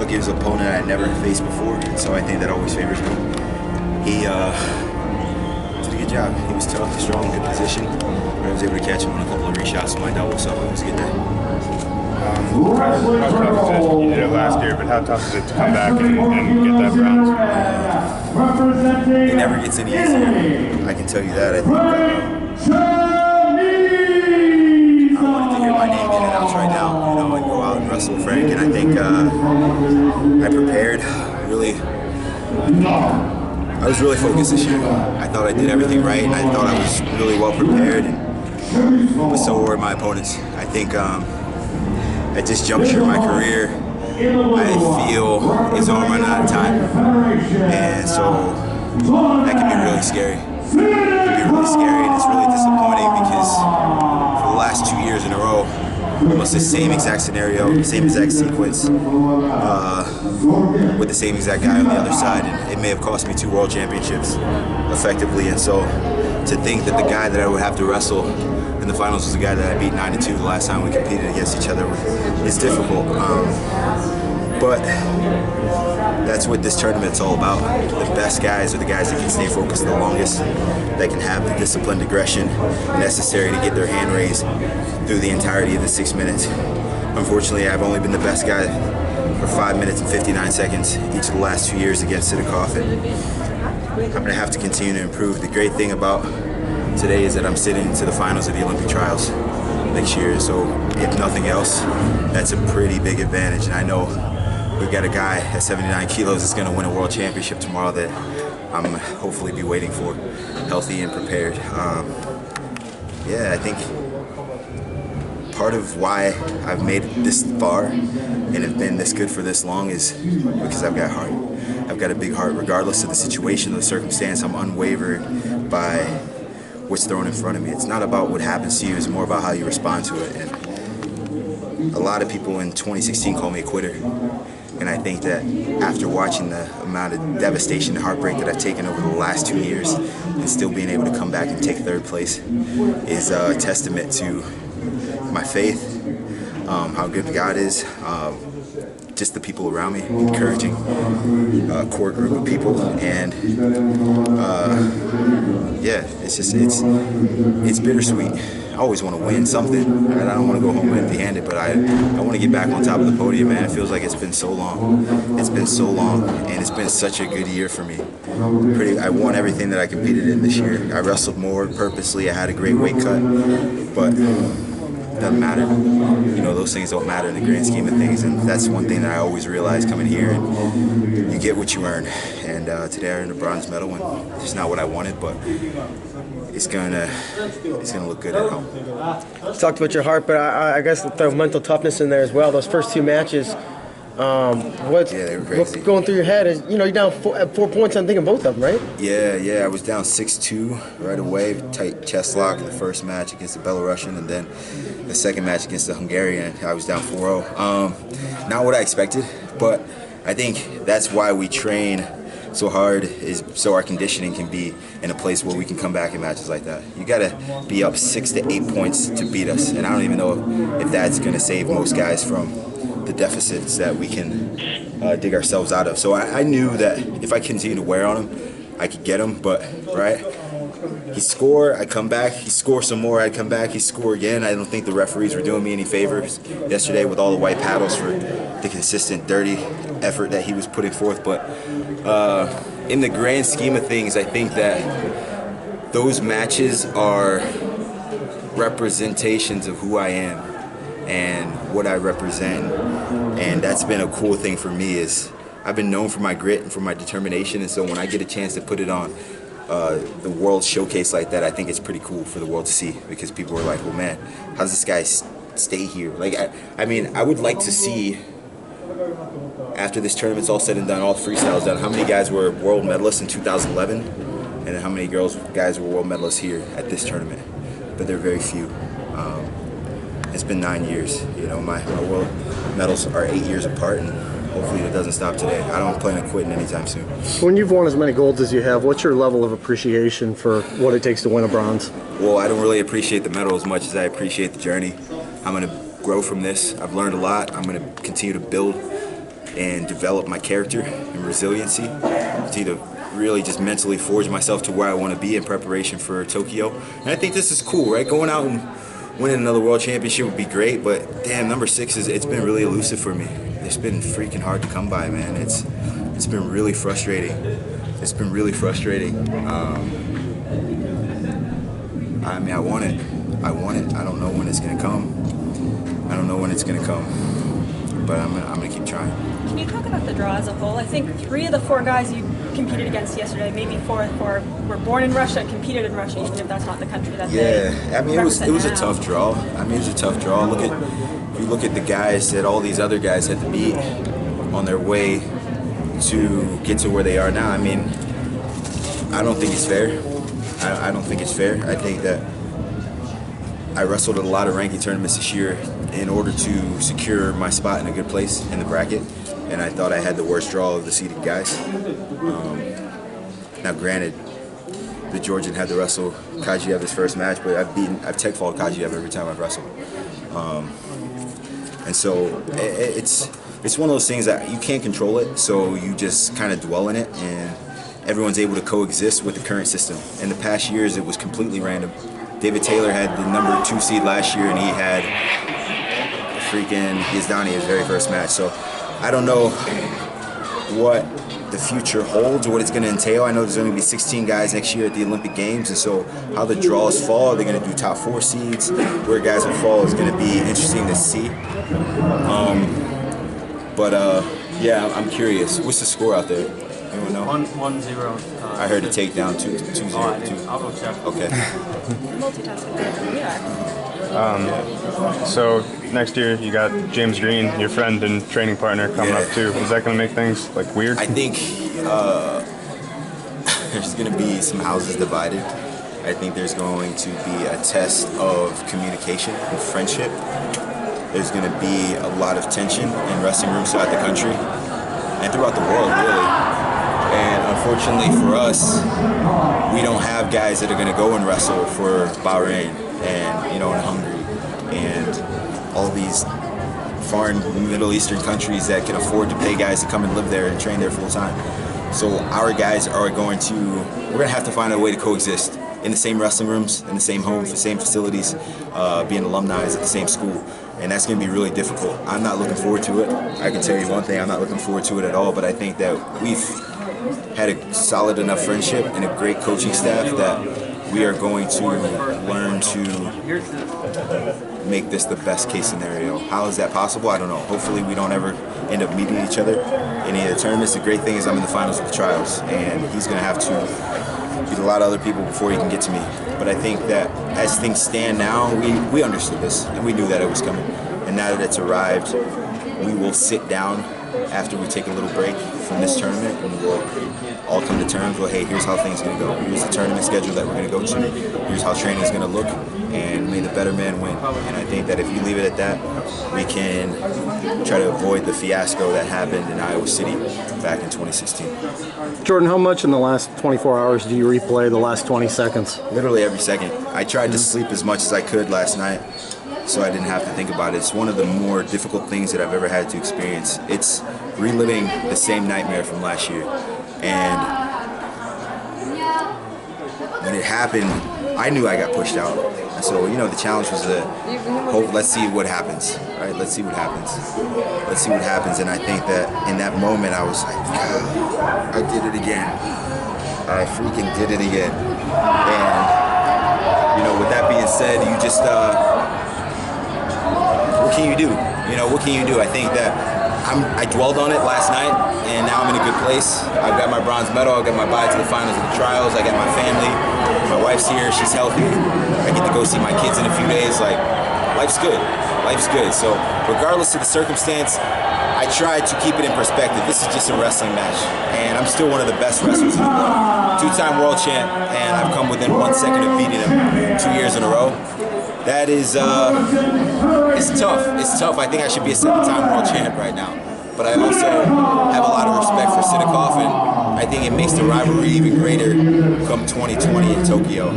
he was an opponent I never faced before, and so I think that always favors me. He did a good job. He was tough, strong, good position. I was able to catch him on a couple of reshots with my double, so it was a good day. How tough is it? You did it last year, but how tough is it to come back and get that bronze? It never gets any easier. I can tell you that. I think I wanted to hear my name in and outs right now, you know, and go out and wrestle Frank. And I think I prepared really. I was really focused this year. I thought I did everything right, and I thought I was really well prepared, but so were my opponents. I think at this juncture of my career, I feel is all running out of time, and so that can be really scary. It can be really scary, and it's really disappointing because for the last 2 years in a row, almost the same exact scenario, same exact sequence, with the same exact guy on the other side, and it may have cost me 2 world championships effectively. And so to think that the guy that I would have to wrestle in the finals was the guy that I beat 9-2 the last time we competed against each other is difficult. But that's what this tournament's all about. The best guys are the guys that can stay focused the longest, that can have the disciplined aggression necessary to get their hand raised through the entirety of the 6 minutes. Unfortunately, I've only been the best guy for 5 minutes and 59 seconds each of the last 2 years against Sidakov, and I'm going to have to continue to improve. The great thing about today is that I'm sitting into the finals of the Olympic trials next year, so if nothing else, that's a pretty big advantage. And I know we've got a guy at 79 kilos that's going to win a world championship tomorrow that I'm hopefully be waiting for, healthy and prepared. Yeah, I think part of why I've made it this far and have been this good for this long is because I've got heart. I've got a big heart regardless of the situation or the circumstance. I'm unwavered by what's thrown in front of me. It's not about what happens to you, it's more about how you respond to it. And a lot of people in 2016 called me a quitter. And I think that after watching the amount of devastation and heartbreak that I've taken over the last 2 years and still being able to come back and take 3rd place is a testament to my faith, how good God is, just the people around me, encouraging core group of people, and yeah, it's bittersweet. I always want to win something. I don't want to go home empty-handed, but I want to get back on top of the podium, man. It feels like it's been so long. It's been so long, and it's been such a good year for me. I won everything that I competed in this year. I wrestled more purposely. I had a great weight cut, but it doesn't matter. You know, those things don't matter in the grand scheme of things, and that's one thing that I always realize coming here, and you get what you earn. And today I earned a bronze medal, and it's not what I wanted, but it's gonna look good at home. You talked about your heart, but I guess the mental toughness in there as well. Those first 2 matches, what's going through your head is, you know, you're down 4 points, I'm thinking both of them, right? Yeah, I was down 6-2 right away, tight chest lock in the first match against the Belarusian, and then the second match against the Hungarian, I was down 4-0. Not what I expected, but I think that's why we train so hard, is so our conditioning can be in a place where we can come back in matches like that. You gotta be up 6 to 8 points to beat us, and I don't even know if that's gonna save most guys from the deficits that we can dig ourselves out of. So I knew that if I continue to wear on him, I could get him, but right, he'd score, I'd come back, he'd score some more, I'd come back, he'd score again. I don't think the referees were doing me any favors yesterday with all the white paddles for the consistent dirty effort that he was putting forth, but in the grand scheme of things, I think that those matches are representations of who I am and what I represent, and that's been a cool thing for me. Is I've been known for my grit and for my determination, and so when I get a chance to put it on the world showcase like that, I think it's pretty cool for the world to see, because people are like, well, man, how does this guy stay here? Like, I mean, I would like to see, after this tournament's all said and done, all the freestyles done, how many guys were world medalists in 2011, and then how many guys were world medalists here at this tournament. But they're very few. It's been 9 years. You know, my world medals are 8 years apart, and hopefully it doesn't stop today. I don't plan on quitting anytime soon. When you've won as many golds as you have, what's your level of appreciation for what it takes to win a bronze? Well, I don't really appreciate the medal as much as I appreciate the journey. I'm going to grow from this. I've learned a lot. I'm going to continue to build and develop my character and resiliency, to really just mentally forge myself to where I want to be in preparation for Tokyo. And I think this is cool, right? Going out and winning another world championship would be great, but damn, number 6 it's been really elusive for me. It's been freaking hard to come by, man. It's been really frustrating. It's been really frustrating. I mean, I want it. I don't know when it's gonna come. I don't know when it's gonna come, but I'm gonna keep trying. Can you talk about the draw as a whole? I think 3 of the 4 guys you competed against yesterday, maybe 4 were born in Russia, competed in Russia, even if that's not the country that they I mean, it was a now. tough draw. I mean, it was a tough draw. If you look at the guys that all these other guys had to beat on their way to get to where they are now. I mean, I don't think it's fair. I don't think it's fair. I think that I wrestled at a lot of ranking tournaments this year in order to secure my spot in a good place in the bracket, and I thought I had the worst draw of the seeded guys. Now, granted, the Georgian had to wrestle Kajiev his first match, but I've tech-falled Kajiev every time I've wrestled. And so it's one of those things that you can't control it, so you just kind of dwell in it, and everyone's able to coexist with the current system. In the past years, it was completely random. David Taylor had the number 2 seed last year, and he had freaking Yazdani his very first match. So I don't know what the future holds or what it's going to entail. I know there's only going to be 16 guys next year at the Olympic Games, and so how the draws fall, they're going to do top 4 seeds, where guys will fall is going to be interesting to see. Yeah, I'm curious. What's the score out there? Anyone know? 1-0. I heard a takedown 2-0. I'll go check. Okay. Multitasking. Yeah. So next year you got James Green, your friend and training partner, coming up too. Is that going to make things like weird? I think there's going to be some houses divided. I think there's going to be a test of communication and friendship. There's going to be a lot of tension in wrestling rooms throughout the country and throughout the world, really. And unfortunately for us, we don't have guys that are going to go and wrestle for Bahrain and, and Hungary and all these foreign Middle Eastern countries that can afford to pay guys to come and live there and train there full time. So our guys are we're going to have to find a way to coexist in the same wrestling rooms, in the same homes, the same facilities, being alumni at the same school. And that's going to be really difficult. I'm not looking forward to it. I can tell you one thing, I'm not looking forward to it at all, but I think that we've had a solid enough friendship and a great coaching staff that we are going to learn to make this the best case scenario. How is that possible? I don't know. Hopefully we don't ever end up meeting each other in any of the tournaments. The great thing is I'm in the finals of the trials, and he's going to have to beat a lot of other people before he can get to me. But I think that as things stand now, we understood this, and we knew that it was coming. And now that it's arrived, we will sit down after we take a little break from this tournament, and we'll all come to terms with, hey, here's how things are going to go. Here's the tournament schedule that we're going to go to. Here's how training is going to look, and may the better man win. And I think that if you leave it at that, we can try to avoid the fiasco that happened in Iowa City back in 2016. Jordan, how much in the last 24 hours do you replay the last 20 seconds? Literally every second. I tried to sleep as much as I could last night, so I didn't have to think about it. It's one of the more difficult things that I've ever had to experience. It's reliving the same nightmare from last year. And when it happened, I knew I got pushed out. And so, the challenge was to hope, let's see what happens, right? Let's see what happens. Let's see what happens. And I think that in that moment, I was like, God, I did it again. I freaking did it again. And, with that being said, you just, what can you do? What can you do? I think that I dwelled on it last night, and now I'm in a good place. I've got my bronze medal. I've got my bye to the finals of the trials. I got my family. My wife's here. She's healthy. I get to go see my kids in a few days. Life's good. Life's good. So regardless of the circumstance, I try to keep it in perspective. This is just a wrestling match, and I'm still one of the best wrestlers in the world. 2-time world champ, and I've come within 1 second of beating him 2 years in a row. That is, it's tough. It's tough. I think I should be a 7-time world champ right now. But I also have a lot of respect for Sidikov, and I think it makes the rivalry even greater come 2020 in Tokyo.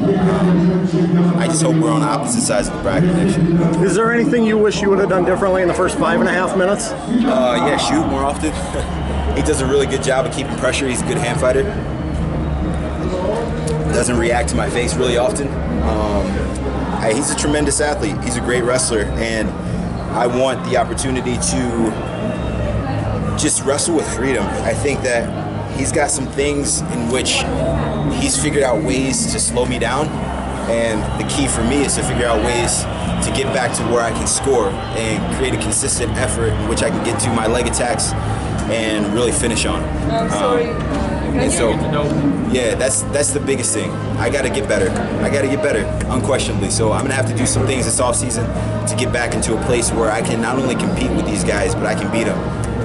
I just hope we're on opposite sides of the bracket next year. Is there anything you wish you would have done differently in the first 5.5 minutes? Yeah, shoot more often. He does a really good job of keeping pressure. He's a good hand fighter. Doesn't react to my face really often. He's a tremendous athlete. He's a great wrestler, and I want the opportunity to just wrestle with freedom. I think that he's got some things in which he's figured out ways to slow me down, and the key for me is to figure out ways to get back to where I can score and create a consistent effort in which I can get to my leg attacks and really finish on. And so, yeah, that's the biggest thing. I got to get better. I got to get better, unquestionably. So I'm going to have to do some things this offseason to get back into a place where I can not only compete with these guys, but I can beat them.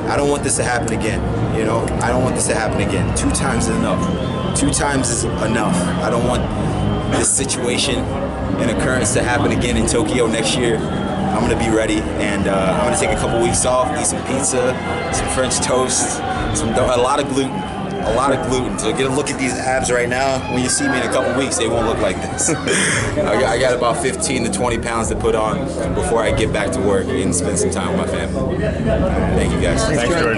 I don't want this to happen again, you know? I don't want this to happen again. 2 times is enough. 2 times is enough. I don't want this situation and occurrence to happen again in Tokyo next year. I'm going to be ready, and I'm going to take a couple weeks off, eat some pizza, some French toast, a lot of gluten. A lot of gluten. So get a look at these abs right now. When you see me in a couple weeks, they won't look like this. I got about 15 to 20 pounds to put on before I get back to work and spend some time with my family. Thank you guys. Thanks, Jordan.